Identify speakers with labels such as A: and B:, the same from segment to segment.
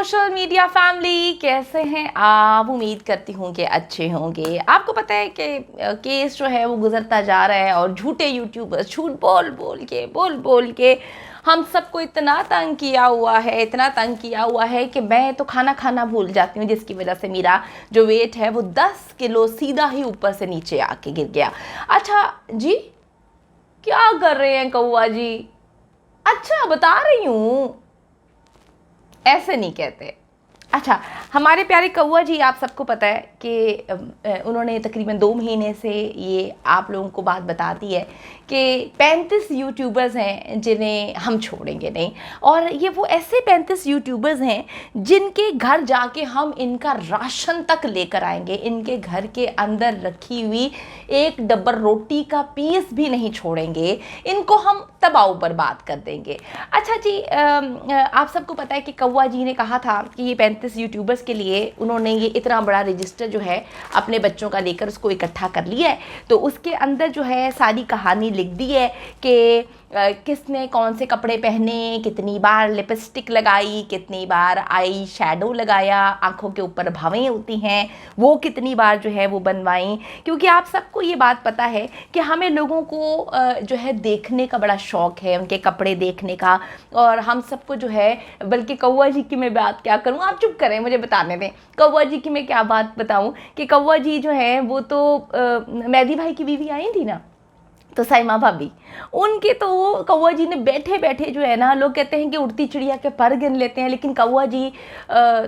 A: Social media family, कैसे हैं आप? उम्मीद करती हूँ कि अच्छे होंगे। आपको पता है कि केस जो है वो गुजरता जा रहा है और झूठे यूट्यूबर्स झूठ बोल बोल के हम सबको इतना तंग किया हुआ है, इतना तंग किया हुआ है कि मैं तो खाना खाना भूल जाती हूँ, जिसकी वजह से मेरा जो वेट है वो 10 किलो सीधा ही ऊपर से नीचे आके गिर गया। अच्छा जी, क्या कर रहे हैं कौआ जी? अच्छा बता रही हूँ, ऐसे नहीं कहते। अच्छा, हमारे प्यारे कौआ जी, आप सबको पता है कि उन्होंने तकरीबन 2 महीने से ये आप लोगों को बात बता दी है कि 35 यूट्यूबर्स हैं जिन्हें हम छोड़ेंगे नहीं। और ये वो ऐसे 35 यूट्यूबर्स हैं जिनके घर जाके हम इनका राशन तक लेकर आएंगे, इनके घर के अंदर रखी हुई एक डब्बर रोटी का पीस भी नहीं छोड़ेंगे, इनको हम तबाह बर्बाद कर देंगे। अच्छा जी, आप सबको पता है कि कौआ जी ने कहा था कि ये 35 यूट्यूबर्स के लिए उन्होंने ये इतना बड़ा रजिस्टर जो है अपने बच्चों का लेकर उसको इकट्ठा कर लिया है। तो उसके अंदर जो है सारी कहानी लिख दी है कि किसने कौन से कपड़े पहने, कितनी बार लिपस्टिक लगाई, कितनी बार आई शैडो लगाया, आंखों के ऊपर भवें होती हैं वो कितनी बार जो है वो बनवाई। क्योंकि आप सबको ये बात पता है कि हमें लोगों को जो है देखने का बड़ा शौक़ है, उनके कपड़े देखने का। और हम सबको जो है, बल्कि कौआ जी की मैं बात क्या करूँ, आप चुप करें, मुझे बताने दें। कौआ जी की मैं क्या बात बताऊँ कि कौआ जी जो है वो तो मेहदी भाई की बीवी आई थी ना, तो साइमा भाभी, उनके तो कौआ जी ने बैठे बैठे जो है ना, लोग कहते हैं कि उड़ती चिड़िया के पर गिन लेते हैं, लेकिन कौआ जी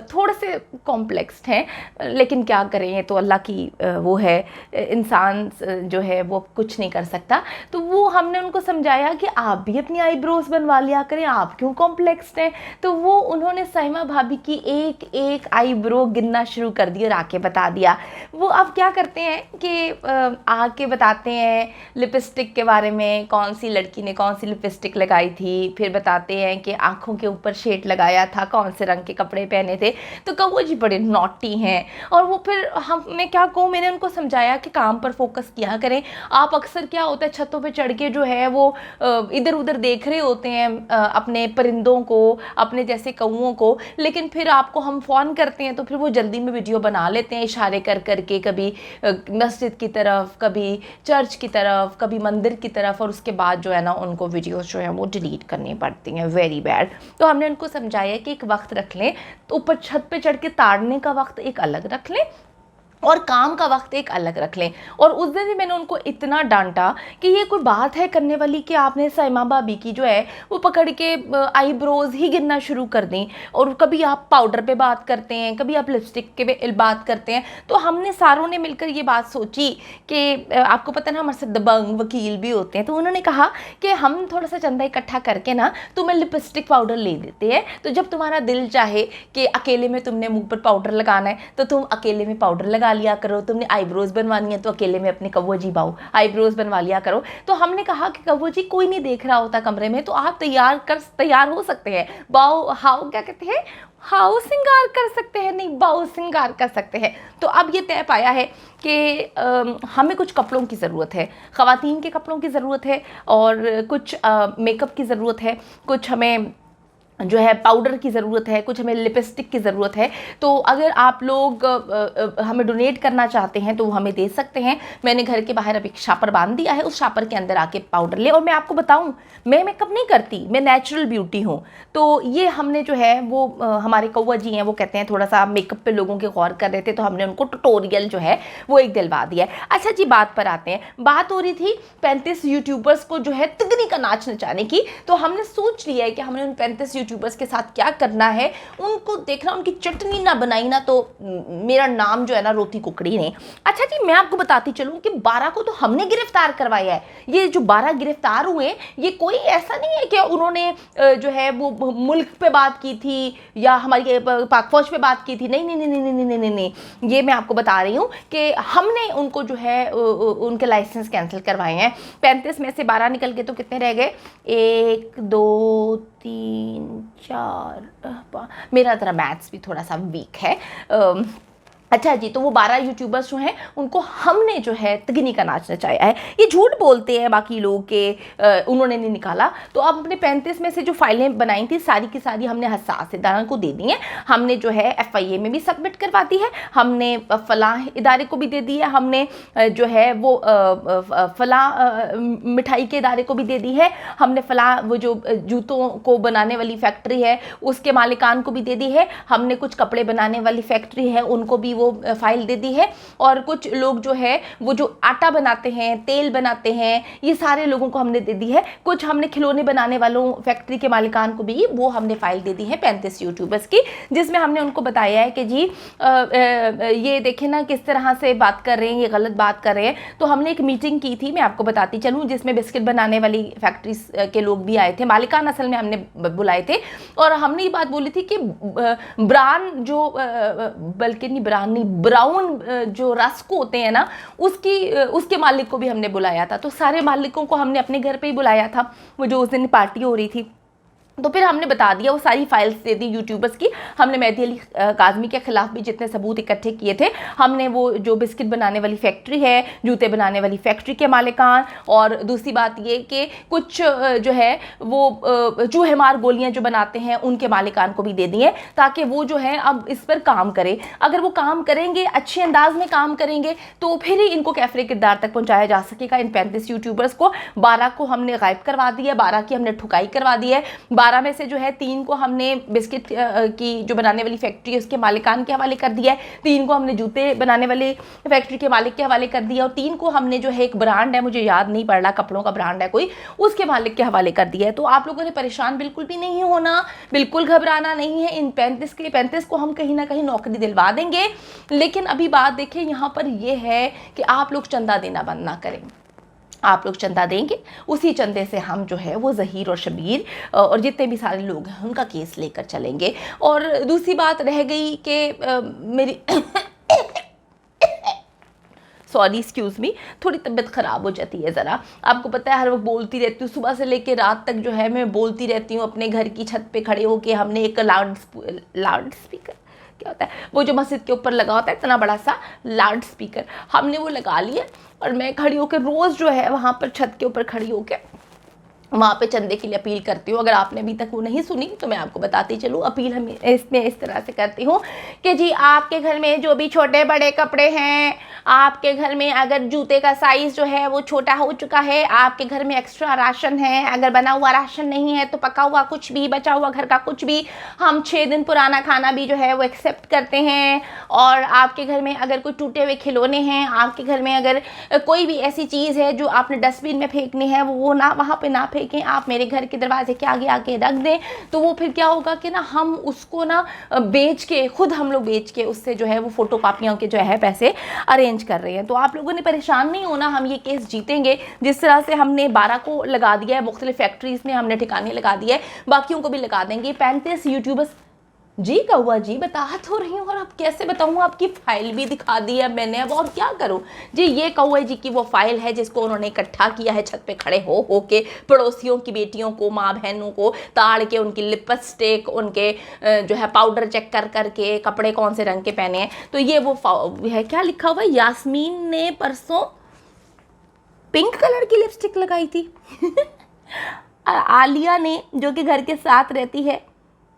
A: थोड़े से कॉम्प्लेक्स्ड हैं। लेकिन क्या करें, ये तो अल्लाह की वो है, इंसान जो है वो कुछ नहीं कर सकता। तो वो हमने उनको समझाया कि आप भी अपनी आईब्रोज बनवा लिया करें, आप क्यों कॉम्प्लेक्स्ड हैं। तो वो उन्होंने साइमा भाभी की एक एक आईब्रो गिनना शुरू कर दी और आके बता दिया। वो अब क्या करते हैं कि आके बताते हैं लिपस्टिक के बारे में, कौन सी लड़की ने कौन सी लिपस्टिक लगाई थी, फिर बताते हैं कि आंखों के ऊपर शेड लगाया था, कौन से रंग के कपड़े पहने थे। तो कौआ जी बड़े नॉटी हैं। और वो फिर मैं क्या कहूँ, मैंने उनको समझाया कि काम पर फोकस किया करें। आप अक्सर क्या होता है, छतों पे चढ़ के जो है वो इधर उधर देख रहे होते हैं अपने परिंदों को, अपने जैसे कौओं को, लेकिन फिर आपको हम फ़ोन करते हैं तो फिर वो जल्दी में वीडियो बना लेते हैं इशारे कर करके, कभी मस्जिद की तरफ, कभी चर्च की तरफ, कभी मंदिर की तरफ, और उसके बाद जो है ना उनको वीडियोस जो है वो डिलीट करनी पड़ती हैं। Very bad. तो हमने उनको समझाया कि एक वक्त रख लें, तो ऊपर छत पे चढ़ के ताड़ने का वक्त एक अलग रख लें और काम का वक्त एक अलग रख लें। और उस दिन भी मैंने उनको इतना डांटा कि ये कोई बात है करने वाली कि आपने साइमा भाभी की जो है वो पकड़ के आईब्रोज ही गिनना शुरू कर दी, और कभी आप पाउडर पे बात करते हैं, कभी आप लिपस्टिक के बात करते हैं। तो हमने सारों ने मिलकर ये बात सोची कि आपको पता ना हमारे साथ दबंग वकील भी होते हैं, तो उन्होंने कहा कि हम थोड़ा सा चंदा इकट्ठा करके ना तुम्हें लिपस्टिक पाउडर ले देते हैं, तो जब तुम्हारा दिल चाहे कि अकेले में तुमने मुँह पर पाउडर लगाना है तो तुम अकेले में पाउडर लगा लिया करो, तुमने आईब्रोज बनवानी है तो अकेले में अपने कौआ जी बाऊ आईब्रोज बनवा लिया करो। तो हमने कहा कि कौआ जी कोई नहीं देख रहा होता कमरे में, तो आप तैयार हो सकते हैं, बाऊ हाउ क्या कहते हैं, हाउ सिंगार कर सकते हैं, नहीं बाऊ सिंगार कर सकते हैं। तो अब ये तय पाया है कि हमें कुछ कपड़ों की ज़रूरत है, ख़वातीन के कपड़ों की ज़रूरत है, और कुछ मेकअप की ज़रूरत है, कुछ हमें जो है पाउडर की ज़रूरत है, कुछ हमें लिपस्टिक की ज़रूरत है। तो अगर आप लोग हमें डोनेट करना चाहते हैं तो वो हमें दे सकते हैं। मैंने घर के बाहर अभी शापर बांध दिया है, उस शापर के अंदर आके पाउडर ले। और मैं आपको बताऊं, मैं मेकअप नहीं करती, मैं नेचुरल ब्यूटी हूँ। तो ये हमने जो है वो हमारे कौआ जी हैं, वो कहते हैं थोड़ा सा मेकअप पे लोगों के गौर कर रहे थे, तो हमने उनको ट्यूटोरियल जो है वो एक दिलवा दिया है। अच्छा जी, बात पर आते हैं। बात हो रही थी 35 यूट्यूबर्स को जो है तिगनी का नाच नचाने की। तो हमने सोच लिया है कि हमने उन 35 यूट्यूबर्स के साथ क्या करना है, उनको देखना, उनकी चटनी ना बनाई ना तो मेरा नाम जो है ना रोती कुकड़ी नहीं। अच्छा जी, मैं आपको बताती चलूं कि 12 को तो हमने गिरफ्तार करवाया है। ये जो 12 गिरफ्तार हुए, ये कोई ऐसा नहीं है कि उन्होंने जो है वो मुल्क पे बात की थी या हमारी पाक फौज पे बात की थी। नहीं नहीं नहीं नहीं नहीं नहीं नहीं नहीं, ये मैं आपको बता रही हूँ कि हमने उनको जो है उनके लाइसेंस कैंसिल करवाए हैं। 35 में से 12 निकल के तो कितने रह गए, 1 2 3 4 मेरा ज़रा मैथ्स भी थोड़ा सा वीक है। अच्छा जी, तो वो 12 यूट्यूबर्स जो हैं उनको हमने जो है तगनी का नाच नचाया है। ये झूठ बोलते हैं बाकी लोग के उन्होंने नहीं निकाला। तो अब अपने 35 में से जो फाइलें बनाई थी सारी की सारी हमने हसास इदारा को दे दी हैं। हमने जो है FIA में भी सबमिट करवा दी है, हमने फलाह इदारे को भी दे दी है, हमने जो है वो फलाह मिठाई के इदारे को भी दे दी है, हमने फलाह वो जो जूतों को बनाने वाली फैक्ट्री है उसके मालिकान को भी दे दी है, हमने कुछ कपड़े बनाने वाली फैक्ट्री है उनको भी वो फाइल दे दी है, और कुछ लोग जो है वो जो आटा बनाते हैं, तेल बनाते हैं, ये सारे लोगों को हमने दे दी है। कुछ हमने खिलौने बनाने वालों फैक्ट्री के मालिकान को भी वो हमने फाइल दे दी है 35 यूट्यूबर्स की, जिसमें हमने उनको बताया है कि जी ये देखें ना किस तरह से बात कर रहे हैं, ये गलत बात कर रहे हैं। तो हमने एक मीटिंग की थी, मैं आपको बताती चलूँ, जिसमें बिस्किट बनाने वाली फैक्ट्रीज के लोग भी आए थे, मालिकान असल में हमने बुलाए थे, और हमने ये बात बोली थी कि ब्रान जो बल्कि नहीं ब्रान नहीं ब्राउन जो रस्क होते हैं ना उसके मालिक को भी हमने बुलाया था। तो सारे मालिकों को हमने अपने घर पे ही बुलाया था, वो जो उस दिन पार्टी हो रही थी। तो फिर हमने बता दिया, वो सारी फाइल्स दे दी यूट्यूबर्स की। हमने मेहदी अली काज़मी के खिलाफ भी जितने सबूत इकट्ठे किए थे, हमने वो जो बिस्किट बनाने वाली फैक्ट्री है, जूते बनाने वाली फैक्ट्री के मालिकान, और दूसरी बात ये कि कुछ जो है वो चूहे मार गोलियां जो बनाते हैं उनके मालिकान को भी दे दिए, ताकि वो जो है अब इस पर काम करें। अगर वो काम करेंगे, अच्छे अंदाज में काम करेंगे, तो फिर ही इनको कैफरे किरदार तक पहुँचाया जा सकेगा। इन 35 यूट्यूबर्स को 12 को हमने गायब करवा दिया, 12 की हमने ठुकाई करवा दी है। 12 में से जो है 3 को हमने बिस्किट की जो बनाने वाली फैक्ट्री है उसके मालिकान के हवाले कर दिया है, 3 को हमने जूते बनाने वाली फैक्ट्री के मालिक के हवाले कर दिया, और 3 को हमने जो है एक ब्रांड है, मुझे याद नहीं पड़ रहा, कपड़ों का ब्रांड है कोई, उसके मालिक के हवाले कर दिया है। तो आप लोगों ने परेशान बिल्कुल भी नहीं होना, बिल्कुल घबराना नहीं है। इन 35 को हम कहीं ना कहीं नौकरी दिलवा देंगे। लेकिन अभी बात देखें यहाँ पर यह है कि आप लोग चंदा देना बंद ना करें। आप लोग चंदा देंगे, उसी चंदे से हम जो है वो ज़हीर और शबीर और जितने भी सारे लोग हैं उनका केस लेकर चलेंगे। और दूसरी बात रह गई कि मेरी सॉरी एक्सक्यूज़ मी, थोड़ी तबीयत ख़राब हो जाती है ज़रा। आपको पता है हर वक्त बोलती रहती हूँ, सुबह से लेकर रात तक जो है मैं बोलती रहती हूँ। अपने घर की छत पे खड़े होकर हमने एक लाउड स्पीकर, क्या होता है वो जो मस्जिद के ऊपर लगा होता है, इतना बड़ा सा लाउड स्पीकर, हमने वो लगा लिया, और मैं खड़ी होकर रोज़ जो है वहाँ पर छत के ऊपर खड़ी होकर वहाँ पे चंदे के लिए अपील करती हूँ। अगर आपने अभी तक वो नहीं सुनी तो मैं आपको बताती चलूँ। अपील हम इसमें इस तरह से करती हूँ कि जी आपके घर में जो भी छोटे बड़े कपड़े हैं, आपके घर में अगर जूते का साइज़ जो है वो छोटा हो चुका है, आपके घर में एक्स्ट्रा राशन है, अगर बना हुआ राशन नहीं है तो पका हुआ कुछ भी, बचा हुआ घर का कुछ भी, हम 6 दिन पुराना खाना भी जो है वो एक्सेप्ट करते हैं। और आपके घर में अगर कोई टूटे हुए खिलौने हैं, आपके घर में अगर कोई भी ऐसी चीज़ है जो आपने डस्टबिन में फेंकनी है, वो ना वहाँ पर ना फेंकें, आप मेरे घर के दरवाजे के आगे आके रख दें। तो वो फिर क्या होगा कि ना हम उसको ना बेच के, खुद हम लोग बेच के उससे जो है वो फोटो कापियों के जो है पैसे अरेंज कर रहे हैं। तो आप लोगों ने परेशान नहीं होना, हम ये केस जीतेंगे। जिस तरह से हमने 12 को लगा दिया है, मुख्तलिफ फैक्ट्रीज में हमने ठिकाने लगा दिए है, बाकियों को भी लगा देंगे। 35 यूट्यूबर्स जी कौआ जी बता तो रही हूँ, और अब कैसे बताऊँ, आपकी फाइल भी दिखा दी है मैंने, अब और क्या करूँ जी। ये कौआ जी की वो फाइल है जिसको उन्होंने इकट्ठा किया है छत पे खड़े हो के, पड़ोसियों की बेटियों को, माँ बहनों को ताड़ के, उनकी लिपस्टिक, उनके जो है पाउडर चेक कर करके, कपड़े कौन से रंग के पहने हैं। तो ये वो है, क्या लिखा हुआ है, यास्मीन ने परसों पिंक कलर की लिपस्टिक लगाई थी आलिया ने जो कि घर के साथ रहती है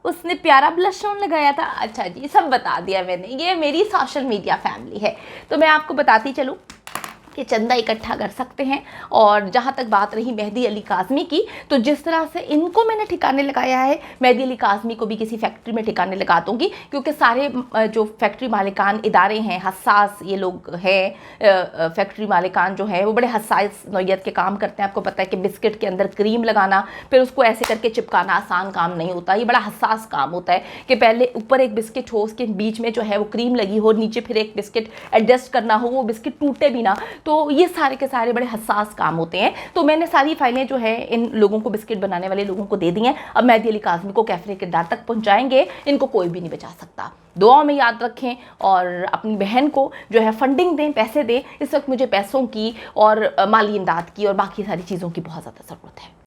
A: उसने प्यारा ब्लश ऑन लगाया था। अच्छा जी, सब बता दिया मैंने, ये मेरी सोशल मीडिया फैमिली है। तो मैं आपको बताती चलूँ कि चंदा इकट्ठा कर सकते हैं। और जहाँ तक बात रही मेहदी अली काज़मी की, तो जिस तरह से इनको मैंने ठिकाने लगाया है, मेहदी अली काज़मी को भी किसी फैक्ट्री में ठिकाने लगा दूँगी, क्योंकि सारे जो फैक्ट्री मालिकान इदारे हैं, हसास ये लोग हैं, फैक्ट्री मालिकान जो है वो बड़े हसास नौयत के काम करते हैं। आपको पता है कि बिस्किट के अंदर क्रीम लगाना, फिर उसको ऐसे करके चिपकाना आसान काम नहीं होता, ये बड़ा हसास काम होता है कि पहले ऊपर एक बिस्किट हो, उसके बीच में जो है वो क्रीम लगी हो, नीचे फिर एक बिस्किट एडजस्ट करना हो, वो बिस्किट टूटे भी ना। तो ये सारे के सारे बड़े हसास काम होते हैं। तो मैंने सारी फाइलें जो है इन लोगों को, बिस्किट बनाने वाले लोगों को दे दी हैं। अब मेहदी अली काज़मी को कैफरे किरदार तक पहुंचाएंगे, इनको कोई भी नहीं बचा सकता। दुआ में याद रखें, और अपनी बहन को जो है फंडिंग दें, पैसे दें। इस वक्त मुझे पैसों की और माली इमदाद की और बाकी सारी चीज़ों की बहुत ज़्यादा ज़रूरत है।